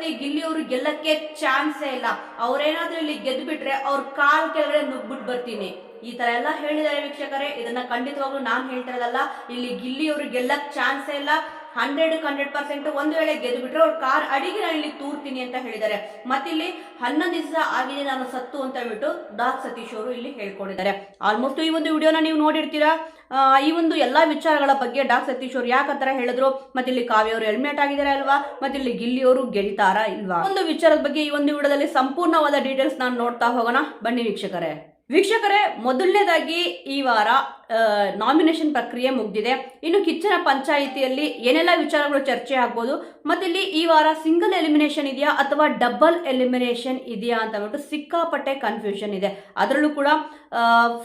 ಇಲ್ಲಿ ಗಿಲ್ಲಿ ಅವರು ಗೆಲ್ಲಕ್ಕೆ ಚಾನ್ಸೇ ಇಲ್ಲ. ಅವ್ರೇನಾದ್ರೂ ಇಲ್ಲಿ ಗೆದ್ದು ಬಿಟ್ರೆ ಅವ್ರ ಕಾಲ್ ಕೆಳಗಡೆ ನುಗ್ಬಿಟ್ಟು ಬರ್ತೀನಿ, ಈ ತರ ಎಲ್ಲ ಹೇಳಿದ್ದಾರೆ ವೀಕ್ಷಕರೇ. ಇದನ್ನ ಖಂಡಿತವಾಗ್ಲೂ ನಾನ್ ಹೇಳ್ತಾ ಇರೋದಲ್ಲ. ಇಲ್ಲಿ ಗಿಲ್ಲಿ ಅವರು ಗೆಲ್ಲಕ್ ಚಾನ್ಸೇ ಇಲ್ಲ. 100% ಒಂದು ವೇಳೆ ಗೆದ್ದು ಬಿಟ್ರೆ ಅವ್ರ ಕಾರ್ ಅಡಿಗೆ ನಾನು ಇಲ್ಲಿ ತೂರ್ತೀನಿ ಅಂತ ಹೇಳಿದ್ದಾರೆ. ಮತ್ತಿಲ್ಲಿ 11 ದಿವಸ ಆಗಿದೆ ನಾನು ಸತ್ತು ಅಂತ ಹೇಳ್ಬಿಟ್ಟು ಡಾಕ್ ಸತೀಶ್ ಅವರು ಇಲ್ಲಿ ಹೇಳ್ಕೊಂಡಿದ್ದಾರೆ. ಆಲ್ಮೋಸ್ಟ್ ಈ ಒಂದು ವಿಡಿಯೋನ ನೀವು ನೋಡಿರ್ತೀರಾ. ಈ ಒಂದು ಎಲ್ಲಾ ವಿಚಾರಗಳ ಬಗ್ಗೆ ಡಾಕ್ ಸತೀಶ್ ಅವರು ಯಾಕಂತರ ಹೇಳಿದ್ರು, ಮತ್ತೆ ಇಲ್ಲಿ ಕಾವ್ಯ ಅವರು ಎಲಿಮಿನೇಟ್ ಆಗಿದ್ದಾರೆ ಅಲ್ವಾ, ಮತ್ತೆ ಇಲ್ಲಿ ಗಿಲ್ಲಿ ಅವರು ಗೆಲ್ತಾರಾ ಇಲ್ವಾ, ಒಂದು ವಿಚಾರದ ಬಗ್ಗೆ ಈ ಒಂದು ವಿಡಿಯೋದಲ್ಲಿ ಸಂಪೂರ್ಣವಾದ ಡೀಟೇಲ್ಸ್ ನಾನು ನೋಡ್ತಾ ಹೋಗೋಣ ಬನ್ನಿ ವೀಕ್ಷಕರೇ. ಮೊದಲನೇದಾಗಿ ಈ ವಾರ ನಾಮಿನೇಷನ್ ಪ್ರಕ್ರಿಯೆ ಮುಗಿದಿದೆ. ಇನ್ನು ಕಿಚ್ಚನ ಪಂಚಾಯಿತಿಯಲ್ಲಿ ಏನೆಲ್ಲ ವಿಚಾರಗಳು ಚರ್ಚೆ ಆಗ್ಬೋದು, ಮತ್ತೆ ಇಲ್ಲಿ ಈ ವಾರ ಸಿಂಗಲ್ ಎಲಿಮಿನೇಷನ್ ಇದೆಯಾ ಅಥವಾ ಡಬಲ್ ಎಲಿಮಿನೇಷನ್ ಇದೆಯಾ ಅಂತ ಬಿಟ್ಟು ಸಿಕ್ಕಾಪಟ್ಟೆ ಕನ್ಫ್ಯೂಷನ್ ಇದೆ. ಅದರಲ್ಲೂ ಕೂಡ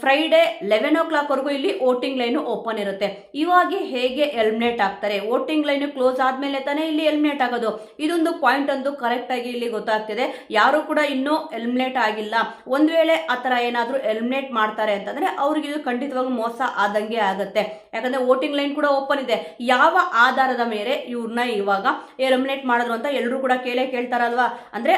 ಫ್ರೈಡೆ 11 o'clock ವರೆಗೂ ಇಲ್ಲಿ ವೋಟಿಂಗ್ ಲೈನ್ ಓಪನ್ ಇರುತ್ತೆ. ಇವಾಗ ಹೇಗೆ ಎಲಿಮಿನೇಟ್ ಆಗ್ತಾರೆ, ವೋಟಿಂಗ್ ಲೈನ್ ಕ್ಲೋಸ್ ಆದ್ಮೇಲೆ ತಾನೇ ಇಲ್ಲಿ ಎಲಿಮಿನೇಟ್ ಆಗೋದು, ಇದೊಂದು ಪಾಯಿಂಟ್ ಒಂದು ಕರೆಕ್ಟ್ ಆಗಿ ಇಲ್ಲಿ ಗೊತ್ತಾಗ್ತಿದೆ. ಯಾರು ಕೂಡ ಇನ್ನೂ ಎಲಿಮಿನೇಟ್ ಆಗಿಲ್ಲ. ಒಂದ್ ವೇಳೆ ಆತರ ಏನಾದ್ರೂ ಎಲಿಮಿನೇಟ್ ಮಾಡ್ತಾರೆ ಅಂತಂದ್ರೆ ಅವ್ರಿಗೆ ಇದು ಖಂಡಿತವಾಗ್ಲೂ ಮೋಸ ಆದಂಗೆ ಆಗುತ್ತೆ. ಯಾಕಂದ್ರೆ ವೋಟಿಂಗ್ ಲೈನ್ ಕೂಡ ಓಪನ್ ಇದೆ. ಯಾವ ಆಧಾರದ ಮೇಲೆ ಇವ್ರನ್ನ ಇವಾಗ ಎಲಿಮಿನೇಟ್ ಮಾಡಿದ್ರು ಅಂತ ಎಲ್ಲರೂ ಕೂಡ ಕೇಳ್ತಾರಲ್ವಾ. ಅಂದ್ರೆ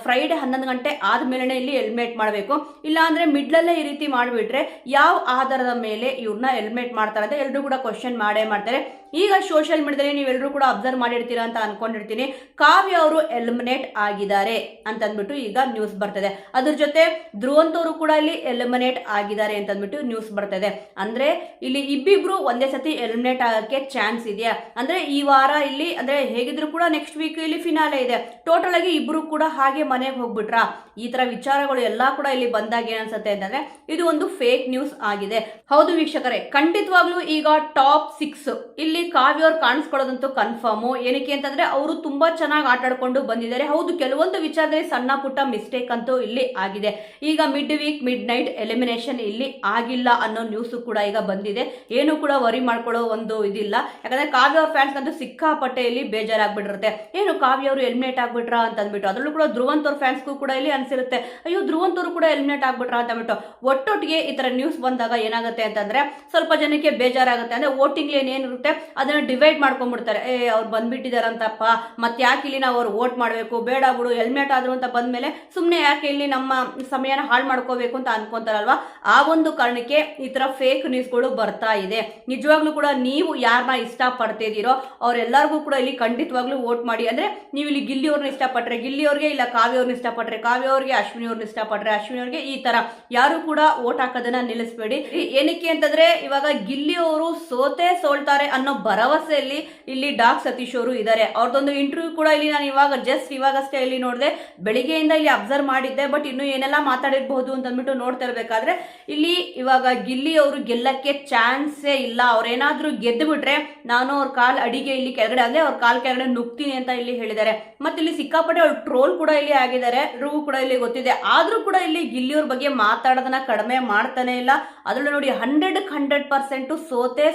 ಫ್ರೈಡೆ 11 ಗಂಟೆ ಆದ್ಮೇಲೆ ಇಲ್ಲಿ ಎಲಿಮಿನೇಟ್ ಮಾಡಬೇಕು, ಇಲ್ಲ ಅಂದ್ರೆ ಮಿಡ್ಲಲ್ಲೇ ಈ ರೀತಿ ಮಾಡಿಬಿಟ್ರೆ ಯಾವ ಆಧಾರದ ಮೇಲೆ ಇವ್ರನ್ನ ಎಲಿಮಿನೇಟ್ ಮಾಡ್ತಾರೆ ಅಂತ ಎಲ್ಲರೂ ಕೂಡ ಕ್ವಶನ್ ಮಾಡ್ತಾರೆ. ಈಗ ಸೋಷಿಯಲ್ ಮೀಡಿಯಾದಲ್ಲಿ ನೀವೆಲ್ಲರೂ ಕೂಡ ಅಬ್ಸರ್ವ್ ಮಾಡಿರ್ತೀರಾ ಅಂತ ಅನ್ಕೊಂಡಿರ್ತೀನಿ. ಕಾವ್ಯ ಅವರು ಎಲಿಮಿನೇಟ್ ಆಗಿದ್ದಾರೆ ಅಂತ ಅಂದ್ಬಿಟ್ಟು ಈಗ ನ್ಯೂಸ್ ಬರ್ತದೆ. ಅದ್ರ ಜೊತೆ ಧ್ರುವಂತ್ ಅವರು ಕೂಡ ಇಲ್ಲಿ ಎಲಿಮಿನೇಟ್ ಆಗಿದ್ದಾರೆ ಅಂತ ಅಂದ್ಬಿಟ್ಟು ನ್ಯೂಸ್ ಬರ್ತದೆ. ಅಂದ್ರೆ ಇಲ್ಲಿ ಇಬ್ಬಿಬ್ರು ಒಂದೇ ಸತಿ ಎಲಿಮಿನೇಟ್ ಆಗಕ್ಕೆ ಚಾನ್ಸ್ ಇದೆಯಾ ಅಂದ್ರೆ ಈ ವಾರ ಇಲ್ಲಿ ಅಂದ್ರೆ ಹೇಗಿದ್ರು ಕೂಡ ನೆಕ್ಸ್ಟ್ ವೀಕ್ ಇಲ್ಲಿ ಫಿನಾಲೆ ಇದೆ. ಟೋಟಲ್ ಆಗಿ ಇಬ್ರು ಕೂಡ ಹಾಗೆ ಮನೆಗೆ ಹೋಗ್ಬಿಟ್ರಾ, ಈ ತರ ವಿಚಾರಗಳು ಎಲ್ಲಾ ಕೂಡ ಇಲ್ಲಿ ಬಂದಾಗ ಏನ್ಸುತ್ತೆ ಅಂತಂದ್ರೆ ಇದು ಒಂದು ಫೇಕ್ ನ್ಯೂಸ್ ಆಗಿದೆ. ಹೌದು ವೀಕ್ಷಕರೇ, ಖಂಡಿತವಾಗ್ಲೂ ಈಗ ಟಾಪ್ 6 ಇಲ್ಲಿ ಕಾವ್ಯ ಅವ್ರು ಕಾಣಿಸ್ಕೊಳ್ಳೋದಂತೂ ಕನ್ಫರ್ಮ್. ಏನಕ್ಕೆ ಅಂತಂದ್ರೆ ಅವರು ತುಂಬಾ ಚೆನ್ನಾಗಿ ಆಟ ಆಡ್ಕೊಂಡು ಬಂದಿದ್ದಾರೆ. ಹೌದು, ಕೆಲವೊಂದು ವಿಚಾರದಲ್ಲಿ ಸಣ್ಣ ಪುಟ್ಟ ಮಿಸ್ಟೇಕ್ ಅಂತೂ ಇಲ್ಲಿ ಆಗಿದೆ. ಈಗ ಮಿಡ್ ನೈಟ್ ಎಲಿಮಿನೇಷನ್ ಇಲ್ಲಿ ಆಗಿಲ್ಲ ಅನ್ನೋ ನ್ಯೂಸ್ ಕೂಡ ಈಗ ಬಂದಿದೆ. ಏನು ಕೂಡ ವರಿ ಮಾಡ್ಕೊಳ್ಳೋ ಒಂದು ಇದಿಲ್ಲ. ಯಾಕಂದ್ರೆ ಕಾವ್ಯ ಅವ್ರ ಫ್ಯಾನ್ಸ್ ಅಂತೂ ಸಿಕ್ಕಾಪಟ್ಟೆ ಇಲ್ಲಿ ಬೇಜಾರಾಗ್ಬಿಟ್ಟಿರುತ್ತೆ. ಏನು ಕಾವ್ಯ ಅವರು ಎಲಿಮಿನೇಟ್ ಆಗ್ಬಿಟ್ರಾ ಅಂತ ಅಂದ್ಬಿಟ್ಟು. ಅದರಲ್ಲೂ ಕೂಡ ಧ್ರುವಂತ್ ಅವ್ರ ಫ್ಯಾನ್ಸ್ಗೂ ಕೂಡ ಇಲ್ಲಿ ಅನ್ಸಿರುತ್ತೆ, ಅಯ್ಯೋ ಧ್ರುವಂತ್ ಅವರು ಕೂಡ ಎಲಿಮಿನೇಟ್ ಆಗ್ಬಿಟ್ರಾ ಅಂತ ಅಂದ್ಬಿಟ್ಟು. ಒಟ್ಟೊಟ್ಟಿಗೆ ಈ ತರ ನ್ಯೂಸ್ ಬಂದಾಗ ಏನಾಗುತ್ತೆ ಅಂತಂದ್ರೆ ಸ್ವಲ್ಪ ಜನಕ್ಕೆ ಬೇಜಾರಾಗುತ್ತೆ. ಅಂದ್ರೆ ವೋಟಿಂಗ್ ಲೈನ್ ಏನಿರುತ್ತೆ ಅದನ್ನ ಡಿವೈಡ್ ಮಾಡ್ಕೊಂಡ್ಬಿಡ್ತಾರೆ. ಅವ್ರು ಬಂದ್ಬಿಟ್ಟಿದಾರಂತಪ್ಪ, ಮತ್ತೆ ಯಾಕೆ ಇಲ್ಲಿ ನಾವು ಅವ್ರು ವೋಟ್ ಮಾಡ್ಬೇಕು, ಬೇಡ ಬಿಡು ಎಲಿಮಿನೇಟ್ ಆದ್ರು ಅಂತ ಬಂದ್ಮೇಲೆ ಸುಮ್ನೆ ಯಾಕೆ ಇಲ್ಲಿ ನಮ್ಮ ಸಮಯನ ಹಾಳು ಮಾಡ್ಕೋಬೇಕು ಅಂತ ಅನ್ಕೊಂತಾರಲ್ವಾ. ಆ ಒಂದು ಕಾರಣಕ್ಕೆ ಈ ತರ ಫೇಕ್ ನ್ಯೂಸ್ಗಳು ಬರ್ತಾ ಇದೆ. ನಿಜವಾಗ್ಲೂ ಕೂಡ ನೀವು ಯಾರನ್ನ ಇಷ್ಟ ಪಡ್ತಿದ್ದೀರೋ ಅವ್ರೆಲ್ಲರಿಗೂ ಕೂಡ ಇಲ್ಲಿ ಖಂಡಿತವಾಗ್ಲೂ ವೋಟ್ ಮಾಡಿ. ಅಂದ್ರೆ ನೀವು ಇಲ್ಲಿ ಗಿಲ್ಲಿ ಅವ್ರನ್ನ ಇಷ್ಟಪಟ್ರೆ ಗಿಲ್ಲಿ ಅವ್ರಿಗೆ, ಇಲ್ಲ ಕಾವ್ಯ ಅವ್ರನ್ನ ಇಷ್ಟಪಟ್ರೆ ಕಾವ್ಯ ಅವ್ರಿಗೆ, ಅಶ್ವಿನಿ ಅವ್ರನ್ನ ಇಷ್ಟಪಟ್ರೆ ಅಶ್ವಿನಿ ಅವ್ರಿಗೆ, ಈ ತರ ಯಾರು ಕೂಡ ವೋಟ್ ಹಾಕೋದನ್ನ ನಿಲ್ಲಿಸಬೇಡಿ. ಏನಕ್ಕೆ ಅಂತಂದ್ರೆ ಇವಾಗ ಗಿಲ್ಲಿ ಅವರು ಸೋಲ್ತಾರೆ ಅನ್ನೋ ಭರವಸೆಯಲ್ಲಿ ಇಲ್ಲಿ ಡಾಕ್ ಸತೀಶ್ ಅವರು ಇದ್ದಾರೆ. ಅವ್ರದ್ದೊಂದು ಇಂಟರ್ವ್ಯೂ ಕೂಡ ಇಲ್ಲಿ ನಾನು ಇವಾಗಷ್ಟೇ ಇಲ್ಲಿ ನೋಡಿದೆ, ಬೆಳಿಗ್ಗೆಯಿಂದ ಇಲ್ಲಿ ಅಬ್ಸರ್ವ್ ಮಾಡಿದ್ದೆ. ಬಟ್ ಇನ್ನು ಏನೆಲ್ಲ ಮಾತಾಡಿರಬಹುದು ಅಂತ ಅಂದ್ಬಿಟ್ಟು ನೋಡ್ತಾ ಇರ್ಬೇಕಾದ್ರೆ ಇಲ್ಲಿ ಇವಾಗ ಗಿಲ್ಲಿ ಅವರು ಗೆಲ್ಲಕ್ಕೆ ಚಾನ್ಸೇ ಇಲ್ಲ. ಅವ್ರೇನಾದ್ರೂ ಗೆದ್ದು ಬಿಟ್ರೆ ನಾನು ಅವ್ರ ಕಾಲ್ ಅಡಿಗೆ ಇಲ್ಲಿ ಕೆಳಗಡೆ ಅಂದ್ರೆ ಅವ್ರ ಕಾಲ್ ಕೆಳಗಡೆ ನುಗ್ತೀನಿ ಅಂತ ಇಲ್ಲಿ ಹೇಳಿದ್ದಾರೆ. ಮತ್ತೆ ಇಲ್ಲಿ ಸಿಕ್ಕಾಪಟ್ಟೆ ಅವ್ರು ಟ್ರೋಲ್ ಕೂಡ ಇಲ್ಲಿ ಆಗಿದ್ದಾರೆ, ಎಲ್ರಿಗೂ ಕೂಡ ಇಲ್ಲಿ ಗೊತ್ತಿದೆ. ಆದ್ರೂ ಕೂಡ ಇಲ್ಲಿ ಗಿಲ್ಲಿ ಅವ್ರ ಬಗ್ಗೆ ಮಾತಾಡೋದನ್ನ ಕಡಿಮೆ ಮಾಡ್ತಾನೆ ಇಲ್ಲ. ಅದ್ರಲ್ಲೂ ನೋಡಿ 100%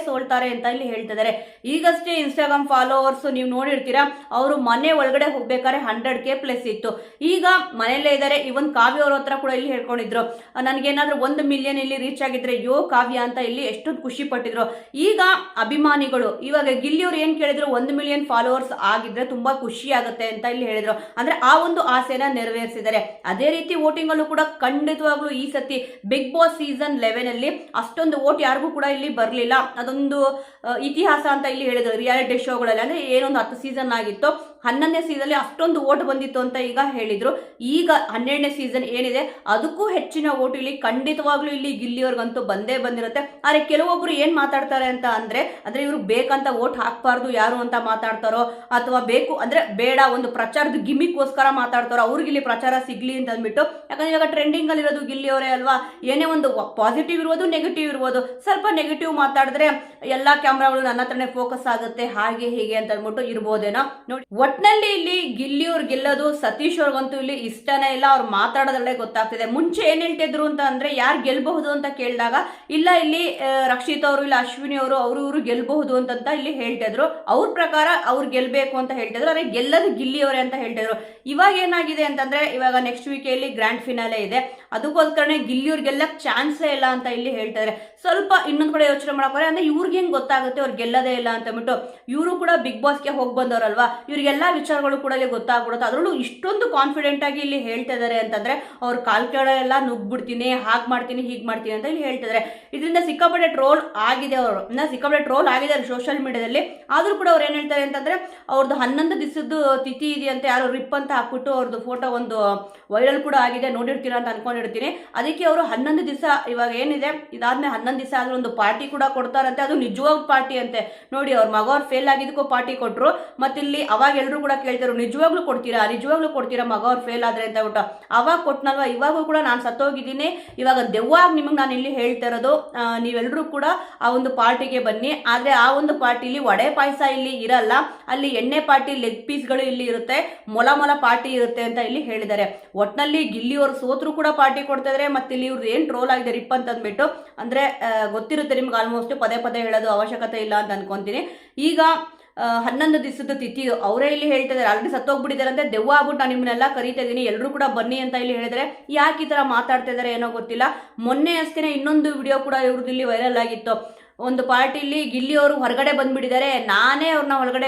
ಸೋಲ್ತಾರೆ ಅಂತ ಇಲ್ಲಿ ಹೇಳ್ತಿದ್ದಾರೆ. ಈಗಷ್ಟೇ ಇನ್ಸ್ಟಾಗ್ರಾಮ್ ಫಾಲೋವರ್ಸ್ ನೀವು ನೋಡಿರ್ತೀರಾ, ಅವರು ಮನೆ ಒಳಗಡೆ ಹೋಗ್ಬೇಕಾದ್ರೆ 100K ಪ್ಲಸ್ ಇತ್ತು. ಈಗ ಮನೆಯಲ್ಲೇ ಇದ್ದಾರೆ. ಇವನ್ ಕಾವ್ಯ ಅವ್ರ ಹತ್ರ ಕೂಡ ಇಲ್ಲಿ ಹೇಳ್ಕೊಂಡಿದ್ರು, ನನಗೇನಾದ್ರೂ 1 ಮಿಲಿಯನ್ ಇಲ್ಲಿ ರೀಚ್ ಆಗಿದ್ರೆ ಯೋ ಕಾವ್ಯ ಅಂತ ಇಲ್ಲಿ ಎಷ್ಟೊಂದು ಖುಷಿ ಪಟ್ಟಿದ್ರು. ಈಗ ಅಭಿಮಾನಿಗಳು ಇವಾಗ ಗಿಲ್ಲಿ ಅವ್ರು ಏನ್ ಕೇಳಿದ್ರು, 1 ಮಿಲಿಯನ್ ಫಾಲೋವರ್ಸ್ ಆಗಿದ್ರೆ ತುಂಬಾ ಖುಷಿ ಆಗುತ್ತೆ ಅಂತ ಇಲ್ಲಿ ಹೇಳಿದ್ರು. ಅಂದ್ರೆ ಆ ಒಂದು ಆಸೆನ ನೆರವೇರಿಸಿದ್ದಾರೆ. ಅದೇ ರೀತಿ ವೋಟಿಂಗ್ ಅಲ್ಲೂ ಕೂಡ ಖಂಡಿತವಾಗ್ಲೂ ಈ ಸತಿ ಬಿಗ್ ಬಾಸ್ ಸೀಸನ್ 11 ಅಲ್ಲಿ ಅಷ್ಟೊಂದು ವೋಟ್ ಯಾರಿಗೂ ಕೂಡ ಇಲ್ಲಿ ಬರ್ಲಿಲ್ಲ. ಅದೊಂದು ಇತಿಹಾಸ ಅಂತ ಇಲ್ಲಿ ಹೇಳಿದ್ರು. ರಿಯಾಲಿಟಿ ಶೋಗಳಲ್ಲಿ ಅಂದ್ರೆ ಏನೊಂದು 10 ಸೀಸನ್ ಆಗಿತ್ತು, 11ನೇ ಸೀಸನ್ ಅಷ್ಟೊಂದು ವೋಟ್ ಬಂದಿತ್ತು ಅಂತ ಈಗ ಹೇಳಿದ್ರು. ಈಗ 12ನೇ ಸೀಸನ್ ಏನಿದೆ ಅದಕ್ಕೂ ಹೆಚ್ಚಿನ ವೋಟ್ ಇಲ್ಲಿ ಖಂಡಿತವಾಗ್ಲೂ ಇಲ್ಲಿ ಗಿಲ್ಲಿಯವ್ರಿಗಂತೂ ಬಂದೇ ಬಂದಿರುತ್ತೆ. ಆದ್ರೆ ಕೆಲವೊಬ್ರು ಏನ್ ಮಾತಾಡ್ತಾರೆ ಅಂತ ಅಂದ್ರೆ ಇವರು ಬೇಕಂತ ವೋಟ್ ಹಾಕ್ಬಾರ್ದು ಯಾರು ಅಂತ ಮಾತಾಡ್ತಾರೋ, ಅಥವಾ ಬೇಕು ಅಂದ್ರೆ ಬೇಡ ಒಂದು ಪ್ರಚಾರದ ಗಿಮಿಕ್ಗೋಸ್ಕರ ಮಾತಾಡ್ತಾರೋ, ಅವ್ರಿಗೆ ಇಲ್ಲಿ ಪ್ರಚಾರ ಸಿಗ್ಲಿ ಅಂತ ಅಂದ್ಬಿಟ್ಟು. ಯಾಕಂದ್ರೆ ಇವಾಗ ಟ್ರೆಂಡಿಂಗ್ ಅಲ್ಲಿ ಇರೋದು ಗಿಲ್ಲಿಯವರೇ ಅಲ್ವಾ. ಏನೇ ಒಂದು ಪಾಸಿಟಿವ್ ಇರ್ಬೋದು, ನೆಗೆಟಿವ್ ಇರ್ಬೋದು. ಸ್ವಲ್ಪ ನೆಗೆಟಿವ್ ಮಾತಾಡಿದ್ರೆ ಎಲ್ಲಾ ಕ್ಯಾಮ್ರಾಗಳು ನನ್ನ ಹತ್ರನೇ ಫೋಕಸ್ ಆಗುತ್ತೆ, ಹಾಗೆ ಹೀಗೆ ಅಂತ ಅಂದ್ಬಿಟ್ಟು ಇರ್ಬೋದೇನೋ ನೋಡಿ. ಒಟ್ನಲ್ಲಿ ಇಲ್ಲಿ ಗಿಲ್ಲಿ ಅವ್ರು ಗೆಲ್ಲೋದು ಸತೀಶ್ ಅವ್ರಿಗಂತೂ ಇಲ್ಲಿ ಇಷ್ಟನೇ ಇಲ್ಲ. ಅವ್ರು ಮಾತಾಡೋದ್ರಲ್ಲೇ ಗೊತ್ತಾಗ್ತಿದೆ. ಮುಂಚೆ ಏನ್ ಹೇಳ್ತಿದ್ರು ಅಂತ ಅಂದ್ರೆ ಯಾರು ಗೆಲ್ಬಹುದು ಅಂತ ಕೇಳಿದಾಗ ಇಲ್ಲ ಇಲ್ಲಿ ರಕ್ಷಿತ್ ಅವರು, ಇಲ್ಲ ಅಶ್ವಿನಿ ಅವರು, ಇವರು ಗೆಲ್ಬಹುದು ಅಂತ ಇಲ್ಲಿ ಹೇಳ್ತಿದ್ರು. ಅವ್ರ ಪ್ರಕಾರ ಅವ್ರು ಗೆಲ್ಬೇಕು ಅಂತ ಹೇಳ್ತಿದ್ರು. ಆದ್ರೆ ಗೆಲ್ಲದು ಗಿಲ್ಲಿಯವರೇ ಅಂತ ಹೇಳ್ತಿದ್ರು. ಇವಾಗ ಏನಾಗಿದೆ ಅಂತಂದ್ರೆ ಇವಾಗ ನೆಕ್ಸ್ಟ್ ವೀಕಲ್ಲಿ ಗ್ರ್ಯಾಂಡ್ ಫಿನಾಲೆ ಇದೆ. ಅದಕ್ಕೋಸ್ಕರನೇ ಗಿಲ್ಲಿಯವ್ರು ಗೆಲ್ಲಕ್ ಚಾನ್ಸೇ ಇಲ್ಲ ಅಂತ ಇಲ್ಲಿ ಹೇಳ್ತಾರೆ. ಸ್ವಲ್ಪ ಇನ್ನೊಂದ್ ಕಡೆ ಯೋಚನೆ ಮಾಡಕ್ ಅಂದ್ರೆ ಇವ್ರಿಗೆ ಹೆಂಗ್ ಗೊತ್ತಾಗುತ್ತೆ ಅವ್ರು ಗೆಲ್ಲದೇ ಇಲ್ಲ ಅಂತ ಅಂದ್ಬಿಟ್ಟು. ಇವರು ಕೂಡ ಬಿಗ್ ಬಾಸ್ಗೆ ಹೋಗಿ ಬಂದವರಲ್ವಾ, ಇವ್ರಿಗೆಲ್ಲ ಎಲ್ಲ ವಿಚಾರಗಳು ಕೂಡ ಇಲ್ಲಿ ಗೊತ್ತಾಗ್ಬಿಡುತ್ತೆ. ಅದರಲ್ಲೂ ಇಷ್ಟೊಂದು ಕಾನ್ಫಿಡೆಂಟ್ ಆಗಿ ಇಲ್ಲಿ ಹೇಳ್ತಾ ಇದ್ದಾರೆ ಅಂತಂದ್ರೆ ಅವ್ರ ಕಾಲ್ ಕೆಳಗೆಲ್ಲ ನುಗ್ಬಿಡ್ತೀನಿ, ಹಾಗೆ ಮಾಡ್ತೀನಿ, ಹೀಗೆ ಮಾಡ್ತೀನಿ ಅಂತ ಇಲ್ಲಿ ಹೇಳ್ತಾ ಇದ್ದಾರೆ. ಇದರಿಂದ ಸಿಕ್ಕಾಪಟ್ಟೆ ಟ್ರೋಲ್ ಆಗಿದೆ, ಅವರು ಸಿಕ್ಕಾಪಟ್ಟೆ ಟ್ರೋಲ್ ಆಗಿದ್ದಾರೆ ಸೋಷಿಯಲ್ ಮೀಡಿಯಾದಲ್ಲಿ. ಆದ್ರೂ ಕೂಡ ಅವ್ರು ಏನ್ ಹೇಳ್ತಾರೆ ಅಂತಂದ್ರೆ ಅವ್ರದ್ದು 11 ದಿವಸದ್ದು ತಿಥಿ ಇದೆಯಂತೆ, ಯಾರು ರಿಪ್ ಅಂತ ಹಾಕ್ಬಿಟ್ಟು ಅವ್ರದ್ದು ಫೋಟೋ ಒಂದು ವೈರಲ್ ಕೂಡ ಆಗಿದೆ, ನೋಡಿರ್ತೀರಾ ಅಂತ ಅನ್ಕೊಂಡಿರ್ತೀನಿ. ಅದಕ್ಕೆ ಅವರು 11 ದಿವಸ ಇವಾಗ ಏನಿದೆ ಇದಾದ್ಮೇಲೆ 11 ದಿವಸ ಆದ್ರೆ ಒಂದು ಪಾರ್ಟಿ ಕೂಡ ಕೊಡ್ತಾರಂತೆ. ಅದು ನಿಜವಾದ ಪಾರ್ಟಿ ಅಂತೆ. ನೋಡಿ, ಅವ್ರ ಮಗ ಅವ್ರು ಫೇಲ್ ಆಗಿದ್ದಕ್ಕೂ ಪಾರ್ಟಿ ಕೊಟ್ರು. ಮತ್ತಿಲ್ಲಿ ಅವಾಗ ಎಲ್ರು ಕೂಡ ಕೇಳ್ತಾರೆ, ನಿಜವಾಗ್ಲೂ ಕೊಡ್ತೀರಾ ಮಗ ಅವ್ರು ಫೇಲ್ ಆದ್ರೆ ಅಂತ ಬಿಟ್ಟು. ಅವಾಗ ಕೊಟ್ನಲ್ವಾ, ಇವಾಗೂ ಕೂಡ ನಾನು ಸತ್ತೋಗಿದ್ದೀನಿ, ಇವಾಗ ದೆವ್ವಾಗಿ ನಿಮಗೆ ನಾನು ಇಲ್ಲಿ ಹೇಳ್ತಾ ಇರೋದು, ನೀವೆಲ್ಲರೂ ಕೂಡ ಆ ಒಂದು ಪಾರ್ಟಿಗೆ ಬನ್ನಿ. ಆದ್ರೆ ಆ ಒಂದು ಪಾರ್ಟಿಲಿ ವಡೆ ಪಾಯಸ ಇಲ್ಲಿ ಇರಲ್ಲ, ಅಲ್ಲಿ ಎಣ್ಣೆ ಪಾರ್ಟಿ, ಲೆಗ್ ಪೀಸ್ಗಳು ಇಲ್ಲಿ ಇರುತ್ತೆ, ಮೊಲ ಪಾರ್ಟಿ ಇರುತ್ತೆ ಅಂತ ಇಲ್ಲಿ ಹೇಳಿದ್ದಾರೆ. ಒಟ್ನಲ್ಲಿ ಗಿಲ್ಲಿ ಅವರು ಸೋತ್ರು ಕೂಡ ಪಾರ್ಟಿ ಕೊಡ್ತಾ ಇದಾರೆ. ಮತ್ತೆ ಇಲ್ಲಿ ಇವ್ರದ್ದು ಏನ್ ಟ್ರೋಲ್ ಆಗಿದೆ ರಿಪ್ ಅಂತ ಅಂದ್ಬಿಟ್ಟು, ಅಂದ್ರೆ ಗೊತ್ತಿರುತ್ತೆ ನಿಮ್ಗೆ, ಆಲ್ಮೋಸ್ಟ್ ಪದೇ ಹೇಳೋದು ಅವಶ್ಯಕತೆ ಇಲ್ಲ ಅಂತ ಅನ್ಕೊಂತೀನಿ. ಈಗ 11 ದಿವಸದ ತಿಥಿ ಅವರೇ ಇಲ್ಲಿ ಹೇಳ್ತಾ ಇದಾರೆ, ಆಲ್ರೆಡಿ ಸತ್ತೋಗ್ಬಿಟ್ಟಿದ್ದಾರೆ ಅಂತ, ದೆವ್ವ ಆಗ್ಬಿಟ್ಟು ನಾನು ನಿಮ್ಮನ್ನೆಲ್ಲ ಕರೀತಾ ಇದ್ದೀನಿ, ಎಲ್ಲರೂ ಕೂಡ ಬನ್ನಿ ಅಂತ ಇಲ್ಲಿ ಹೇಳಿದ್ರೆ ಯಾಕೆ ಈ ತರ ಮಾತಾಡ್ತಾ ಇದಾರೆ ಏನೋ ಗೊತ್ತಿಲ್ಲ. ಮೊನ್ನೆ ಅಷ್ಟೇ ಇನ್ನೊಂದು ವಿಡಿಯೋ ಕೂಡ ಇವ್ರದ್ದು ಇಲ್ಲಿ ವೈರಲ್ ಆಗಿತ್ತು. ಒಂದು ಪಾರ್ಟಿಲಿ ಗಿಲ್ಲಿ ಅವರು ಹೊರಗಡೆ ಬಂದ್ಬಿಟ್ಟಿದ್ದಾರೆ, ನಾನೇ ಅವ್ರನ್ನ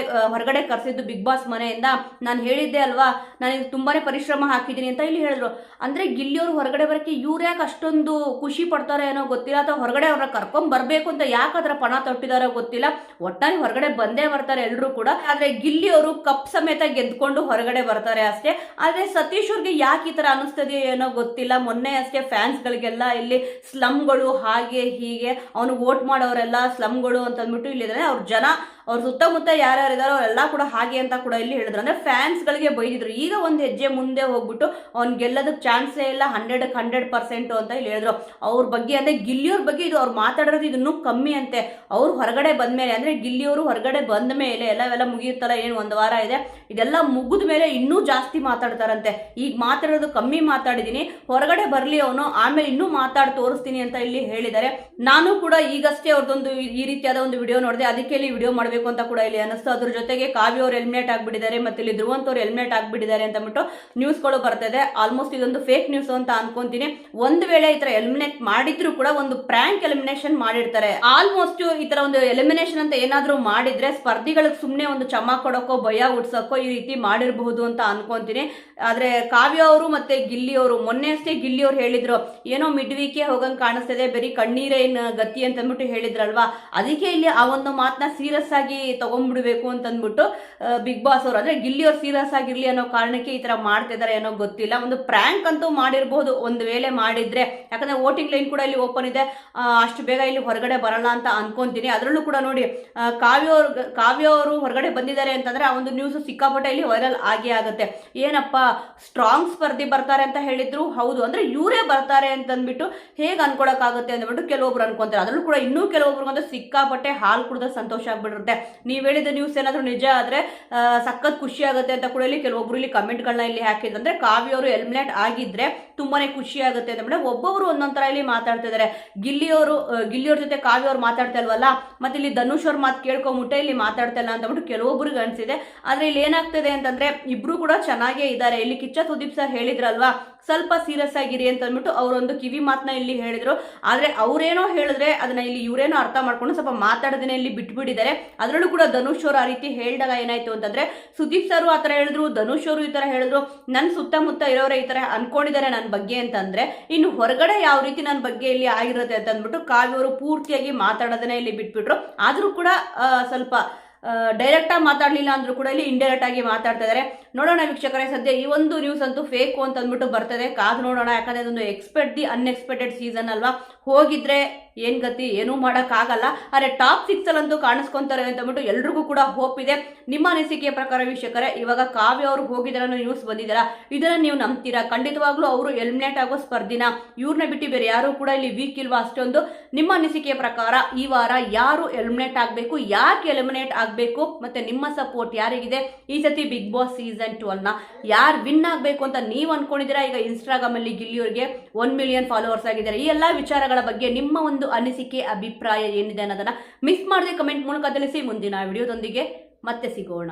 ಹೊರಗಡೆ ಕರೆಸಿದ್ದು ಬಿಗ್ ಬಾಸ್ ಮನೆಯಿಂದ, ನಾನು ಹೇಳಿದ್ದೆ ಅಲ್ವಾ ನಾನು ತುಂಬಾನೇ ಪರಿಶ್ರಮ ಹಾಕಿದ್ದೀನಿ ಅಂತ ಇಲ್ಲಿ ಹೇಳಿದ್ರು. ಅಂದ್ರೆ ಗಿಲ್ಲಿ ಅವರು ಹೊರಗಡೆ ಬರಕ್ಕೆ ಇವ್ರು ಯಾಕೆ ಅಷ್ಟೊಂದು ಖುಷಿ ಪಡ್ತಾರೆ ಏನೋ ಗೊತ್ತಿಲ್ಲ, ಅಥವಾ ಹೊರಗಡೆ ಅವ್ರನ್ನ ಕರ್ಕೊಂಡ್ ಬರ್ಬೇಕು ಅಂತ ಯಾಕೆ ಅದರ ಪಣ ತೊಟ್ಟಿದಾರೋ ಗೊತ್ತಿಲ್ಲ. ಒಟ್ಟಾಗಿ ಹೊರಗಡೆ ಬಂದೇ ಬರ್ತಾರೆ ಎಲ್ಲರೂ ಕೂಡ. ಆದ್ರೆ ಗಿಲ್ಲಿ ಅವರು ಕಪ್ ಸಮೇತ ಗೆದ್ಕೊಂಡು ಹೊರಗಡೆ ಬರ್ತಾರೆ ಅಷ್ಟೇ. ಆದ್ರೆ ಸತೀಶ್ ಅವ್ರಿಗೆ ಯಾಕೆ ಈ ತರ ಅನಿಸ್ತದೆ ಏನೋ ಗೊತ್ತಿಲ್ಲ. ಮೊನ್ನೆ ಅಷ್ಟೇ ಫ್ಯಾನ್ಸ್ ಗಳಿಗೆಲ್ಲ ಇಲ್ಲಿ ಸ್ಲಮ್ಗಳು ಹಾಗೆ ಹೀಗೆ, ಅವನು ವೋಟ್ ಮಾಡೋರೆಲ್ಲ ಸ್ಲಮ್ಗಳು ಅಂತ ಅಂದ್ಬಿಟ್ಟು ಇಲ್ಲಿದ್ದಾರೆ. ಅವ್ರ ಜನ ಅವ್ರ ಸುತ್ತಮುತ್ತ ಯಾರ್ಯಾರಿದಾರೋ ಅವರೆಲ್ಲ ಕೂಡ ಹಾಗೆ ಅಂತ ಕೂಡ ಇಲ್ಲಿ ಹೇಳಿದ್ರು. ಅಂದ್ರೆ ಫ್ಯಾನ್ಸ್ ಗಳಿಗೆ ಬೈದಿದ್ರು. ಈಗ ಒಂದು ಹೆಜ್ಜೆ ಮುಂದೆ ಹೋಗ್ಬಿಟ್ಟು ಅವ್ನ್ ಗೆಲ್ಲೋದಕ್ಕೆ ಚಾನ್ಸೇ ಇಲ್ಲ, 100% ಅಂತ ಇಲ್ಲಿ ಹೇಳಿದ್ರು. ಅವ್ರ ಬಗ್ಗೆ ಅಂದ್ರೆ ಗಿಲ್ಲಿಯವ್ರ ಬಗ್ಗೆ ಇದು ಅವ್ರು ಮಾತಾಡೋದು ಇದನ್ನು ಕಮ್ಮಿ ಅಂತೆ. ಅವ್ರು ಹೊರಗಡೆ ಬಂದ್ಮೇಲೆ, ಅಂದ್ರೆ ಗಿಲ್ಲಿಯವರು ಹೊರಗಡೆ ಬಂದ ಮೇಲೆ ಎಲ್ಲವೆಲ್ಲ ಮುಗಿಯುತ್ತಲ್ಲ, ಏನು 1 ವಾರ ಇದೆ, ಇದೆಲ್ಲ ಮುಗಿದ ಮೇಲೆ ಇನ್ನೂ ಜಾಸ್ತಿ ಮಾತಾಡ್ತಾರಂತೆ. ಈಗ ಮಾತಾಡೋದು ಕಮ್ಮಿ ಮಾತಾಡಿದೀನಿ, ಹೊರಗಡೆ ಬರ್ಲಿ ಅವನು, ಆಮೇಲೆ ಇನ್ನೂ ಮಾತಾಡಿ ತೋರಿಸ್ತೀನಿ ಅಂತ ಇಲ್ಲಿ ಹೇಳಿದ್ದಾರೆ. ನಾನು ಕೂಡ ಈಗಷ್ಟೇ ಅವ್ರದ್ದೊಂದು ಈ ರೀತಿಯಾದ ಒಂದು ವಿಡಿಯೋ ನೋಡಿದೆ, ಅದಕ್ಕೆ ಇಲ್ಲಿ ವಿಡಿಯೋ ಮಾಡಬೇಕು ಅಂತ ಕೂಡ ಇಲ್ಲಿ ಅನಿಸ್ತು. ಅದ್ರ ಜೊತೆಗೆ ಕಾವ್ಯ ಅವರು ಎಲಿಮಿನೇಟ್ ಆಗ್ಬಿಟ್ಟಿದ್ದಾರೆ, ಮತ್ತೆ ಇಲ್ಲಿ ಧ್ರುವಂತ್ ಅವರು ಎಲಿಮಿನೇಟ್ ಆಗ್ಬಿಟ್ಟಿದ್ದಾರೆ ಅಂತ ಅಂದ್ಬಿಟ್ಟು ನ್ಯೂಸ್ಗಳು ಬರ್ತಿದೆ. ಆಲ್ಮೋಸ್ಟ್ ಇದೊಂದು ಫೇಕ್ ನ್ಯೂಸ್ ಅಂತ ಅನ್ಕೊಂತೀನಿ. ಒಂದು ವೇಳೆ ಈ ತರ ಎಲಿಮಿನೇಟ್ ಮಾಡಿದ್ರು ಕೂಡ ಒಂದು ಪ್ರ್ಯಾಂಕ್ ಎಲಿಮಿನೇಷನ್ ಮಾಡಿರ್ತಾರೆ. ಆಲ್ಮೋಸ್ಟ್ ಈ ತರ ಒಂದು ಎಲಿಮಿನೇಷನ್ ಅಂತ ಏನಾದ್ರೂ ಮಾಡಿದ್ರೆ ಸ್ಪರ್ಧಿಗಳಿಗೆ ಸುಮ್ನೆ ಒಂದು ಚಮ ಕೊಡೋಕೋ ಭಯ ಹುಡ್ಸೋಕೋ ಈ ರೀತಿ ಮಾಡಿರಬಹುದು ಅಂತ ಅನ್ಕೊಂತೀನಿ. ಆದ್ರೆ ಕಾವ್ಯ ಅವರು ಮತ್ತೆ ಗಿಲ್ಲಿ ಅವರು ಮೊನ್ನೆ ಅಷ್ಟೇ ಗಿಲ್ಲಿ ಅವ್ರು ಹೇಳಿದ್ರು, ಏನೋ ಮಿಡ್ ವೀಕೆ ಹೋಗಂಗ್ ಕಾಣಿಸ್ತಿದೆ, ಬರೀ ಕಣ್ಣೀರೇ ಗತಿ ಅಂತ ಅಂದ್ಬಿಟ್ಟು ಹೇಳಿದ್ರಲ್ವಾ. ಅದಕ್ಕೆ ಇಲ್ಲಿ ಆ ಒಂದು ಮಾತನ್ನ ಸೀರಿಯಸ್ ಆಗಿ ತಗೊಂಡ್ಬಿಡ್ಬೇಕು ಅಂತ ಅಂದ್ಬಿಟ್ಟು ಬಿಗ್ ಬಾಸ್ ಅವರು, ಅಂದ್ರೆ ಗಿಲ್ಲಿ ಅವ್ರು ಸೀರಿಯಸ್ ಆಗಿರ್ಲಿ ಅನ್ನೋ ಕಾರಣಕ್ಕೆ ಈ ತರ ಮಾಡ್ತಿದ್ದಾರೆ ಏನೋ ಗೊತ್ತಿಲ್ಲ. ಒಂದು ಪ್ರ್ಯಾಂಕ್ ಅಂತೂ ಮಾಡಿರ್ಬಹುದು ಒಂದು ವೇಳೆ ಮಾಡಿದ್ರೆ, ಯಾಕಂದ್ರೆ ವೋಟಿಂಗ್ ಲೈನ್ ಕೂಡ ಇಲ್ಲಿ ಓಪನ್ ಇದೆ, ಅಷ್ಟು ಬೇಗ ಇಲ್ಲಿ ಹೊರಗಡೆ ಬರಲ್ಲ ಅಂತ ಅನ್ಕೊಂತೀನಿ. ಅದರಲ್ಲೂ ಕೂಡ ನೋಡಿ, ಕಾವ್ಯ ಅವರು ಹೊರಗಡೆ ಬಂದಿದ್ದಾರೆ ಅಂತಂದ್ರೆ ಆ ಒಂದು ನ್ಯೂಸ್ ಸಿಕ್ಕಾಪಟ್ಟೆ ಇಲ್ಲಿ ವೈರಲ್ ಆಗೇ ಆಗುತ್ತೆ. ಏನಪ್ಪ ಸ್ಟ್ರಾಂಗ್ ಸ್ಪರ್ಧಿ ಬರ್ತಾರೆ ಅಂತ ಹೇಳಿದ್ರು, ಹೌದು ಅಂದ್ರೆ ಇವರೇ ಬರ್ತಾರೆ ಅಂತ ಅಂದ್ಬಿಟ್ಟು ಹೇಗೆ ಅನ್ಕೊಳಕ್ಕಾಗುತ್ತೆ ಅಂದ್ಬಿಟ್ಟು ಕೆಲವೊಬ್ರು ಅನ್ಕೊಂತಾರೆ. ಅದರಲ್ಲೂ ಕೂಡ ಇನ್ನೂ ಕೆಲವೊಬ್ರಿಗಂತೂ ಸಿಕ್ಕಾಪಟ್ಟೆ ಹಾಲು ಕುಡಿದ ಸಂತೋಷ ಆಗ್ಬಿಟ್ಟಿರುತ್ತೆ. ನೀವು ಹೇಳಿದ ನ್ಯೂಸ್ ಏನಾದ್ರು ನಿಜ ಆದ್ರೆ ಸಖತ್ ಖುಷಿ ಆಗುತ್ತೆ ಅಂತ ಕೂಡ ಇಲ್ಲಿ ಕೆಲವೊಬ್ರು ಇಲ್ಲಿ ಕಮೆಂಟ್ಗಳನ್ನ ಇಲ್ಲಿ ಹಾಕಿದ್ರು. ಅಂದ್ರೆ ಕಾವ್ಯ ಅವರು ಎಲಿಮಿನೇಟ್ ಆಗಿದ್ರೆ ತುಂಬಾನೇ ಖುಷಿ ಆಗುತ್ತೆ ಅಂತ ಒಬ್ಬೊಬ್ರು ಒಂದೊಂದರ ಇಲ್ಲಿ ಮಾತಾಡ್ತಾ ಇದಾರೆ. ಗಿಲ್ಲಿಯವ್ರ ಜೊತೆ ಕಾವ್ಯ ಅವ್ರು ಮಾತಾಡ್ತಾ ಇಲ್ವಲ್ಲ, ಮತ್ತೆ ಇಲ್ಲಿ ಧನುಷ್ ಅವ್ರ ಮಾತು ಕೇಳ್ಕೊಂಬಿಟ್ಟೆ ಇಲ್ಲಿ ಮಾತಾಡ್ತಾ ಇಲ್ಲ ಅಂತ ಕೆಲವೊಬ್ರಿಗೆ ಅನ್ಸಿದೆ. ಆದ್ರೆ ಇಲ್ಲಿ ಏನಾಗ್ತಿದೆ ಅಂತಂದ್ರೆ ಇಬ್ರು ಕೂಡ ಚೆನ್ನಾಗೇ ಇದ್ದಾರೆ. ಇಲ್ಲಿ ಕಿಚ್ಚ ಸುದೀಪ್ ಸರ್ ಹೇಳಿದ್ರಲ್ವಾ, ಸ್ವಲ್ಪ ಸೀರಿಯಸ್ ಆಗಿರಿ ಅಂತ ಅಂದ್ಬಿಟ್ಟು ಅವರೊಂದು ಕಿವಿ ಮಾತನ್ನ ಇಲ್ಲಿ ಹೇಳಿದ್ರು. ಆದ್ರೆ ಅವ್ರೇನೋ ಹೇಳಿದ್ರೆ ಅದನ್ನ ಇಲ್ಲಿ ಇವರೇನೋ ಅರ್ಥ ಮಾಡ್ಕೊಂಡು ಸ್ವಲ್ಪ ಮಾತಾಡೋದನ್ನ ಇಲ್ಲಿ ಬಿಟ್ಬಿಟ್ಟಿದ್ದಾರೆ. ಅದರಲ್ಲೂ ಕೂಡ ಧನುಷ್ ಅವರು ಆ ರೀತಿ ಹೇಳಿದಾಗ ಏನಾಯ್ತು ಅಂತಂದ್ರೆ, ಸುದೀಪ್ ಸರ್ ಆ ತರ ಹೇಳಿದ್ರು, ಧನುಷ್ ಅವರು ಈ ತರ ಹೇಳಿದ್ರು, ನನ್ ಸುತ್ತಮುತ್ತ ಇರೋರೇ ಈ ತರ ಅನ್ಕೊಂಡಿದ್ದಾರೆ ನನ್ನ ಬಗ್ಗೆ ಅಂತಂದ್ರೆ ಇನ್ನು ಹೊರಗಡೆ ಯಾವ ರೀತಿ ನನ್ನ ಬಗ್ಗೆ ಇಲ್ಲಿ ಆಗಿರುತ್ತೆ ಅಂತ ಅಂದ್ಬಿಟ್ಟು ಕಾವ್ಯ ಅವರು ಪೂರ್ತಿಯಾಗಿ ಮಾತಾಡೋದನ್ನ ಇಲ್ಲಿ ಬಿಟ್ಬಿಟ್ರು. ಆದ್ರೂ ಕೂಡ ಸ್ವಲ್ಪ ಡೈರೆಕ್ಟ್ ಆಗಿ ಮಾತಾಡ್ಲಿಲ್ಲ ಅಂದ್ರೂ ಕೂಡ ಇಲ್ಲಿ ಇಂಡೈರೆಕ್ಟ್ ಆಗಿ ಮಾತಾಡ್ತಾ ಇದಾರೆ. ನೋಡೋಣ ವೀಕ್ಷಕರೇ, ಸದ್ಯ ಈ ಒಂದು ನ್ಯೂಸ್ ಅಂತೂ ಫೇಕ್ ಅಂತ ಅಂದ್ಬಿಟ್ಟು ಬರ್ತದೆ, ಕಾದು ನೋಡೋಣ. ಯಾಕಂದ್ರೆ ಅದೊಂದು ಎಕ್ಸ್ಪೆಕ್ಟ್ ದಿ ಅನ್ಎಕ್ಸ್ಪೆಕ್ಟೆಡ್ ಸೀಸನ್ ಅಲ್ವಾ, ಹೋಗಿದ್ರೆ ಏನ್ ಗತಿ ಏನೂ ಮಾಡಕ್ ಆಗಲ್ಲ. ಆದ್ರೆ ಟಾಪ್ 6 ಅಲ್ಲಂತೂ ಕಾಣಿಸ್ಕೊಂತಾರೆ ಅಂತ ಅಂದ್ಬಿಟ್ಟು ಎಲ್ರಿಗೂ ಕೂಡ ಹೋಪ್ ಇದೆ. ನಿಮ್ಮ ಅನಿಸಿಕೆಯ ಪ್ರಕಾರ ವೀಕ್ಷಕರೇ, ಇವಾಗ ಕಾವ್ಯ ಅವರು ಹೋಗಿದಾರ ನ್ಯೂಸ್ ಬಂದಿದಾರ, ಇದನ್ನ ನೀವು ನಂಬ್ತೀರಾ? ಖಂಡಿತವಾಗ್ಲೂ ಅವರು ಎಲಿಮಿನೇಟ್ ಆಗೋ ಸ್ಪರ್ಧಿನ, ಇವ್ರನ್ನ ಬಿಟ್ಟು ಬೇರೆ ಯಾರು ಕೂಡ ಇಲ್ಲಿ ವೀಕ್ ಇಲ್ವಾ ಅಷ್ಟೊಂದು? ನಿಮ್ಮ ಅನಿಸಿಕೆಯ ಪ್ರಕಾರ ಈ ವಾರ ಯಾರು ಎಲಿಮಿನೇಟ್ ಆಗ್ಬೇಕು, ಯಾಕೆ ಎಲಿಮಿನೇಟ್ ಆಗ್ಬೇಕು, ಮತ್ತೆ ನಿಮ್ಮ ಸಪೋರ್ಟ್ ಯಾರಿಗಿದೆ? ಈ ಸತಿ ಬಿಗ್ ಬಾಸ್ ಸೀಸನ್ 12ನ ಯಾರು ವಿನ್ ಆಗ್ಬೇಕು ಅಂತ ನೀವು ಅನ್ಕೊಂಡಿದ್ದೀರಾ? ಈಗ ಇನ್ಸ್ಟಾಗ್ರಾಮ್ ಅಲ್ಲಿ ಗಿಲ್ಲಿಯವರಿಗೆ 1 ಮಿಲಿಯನ್ ಫಾಲೋವರ್ಸ್ ಆಗಿದ್ದಾರೆ. ಈ ಎಲ್ಲಾ ವಿಚಾರಗಳ ಬಗ್ಗೆ ನಿಮ್ಮ ಒಂದು ಅನಿಸಿಕೆ ಅಭಿಪ್ರಾಯ ಏನಿದೆ ಅನ್ನೋದನ್ನ ಮಿಸ್ ಮಾಡದೆ ಕಮೆಂಟ್ ಮೂಲಕ ತಿಳಿಸಿ. ಮುಂದಿನ ವಿಡಿಯೋದೊಂದಿಗೆ ಮತ್ತೆ ಸಿಗೋಣ.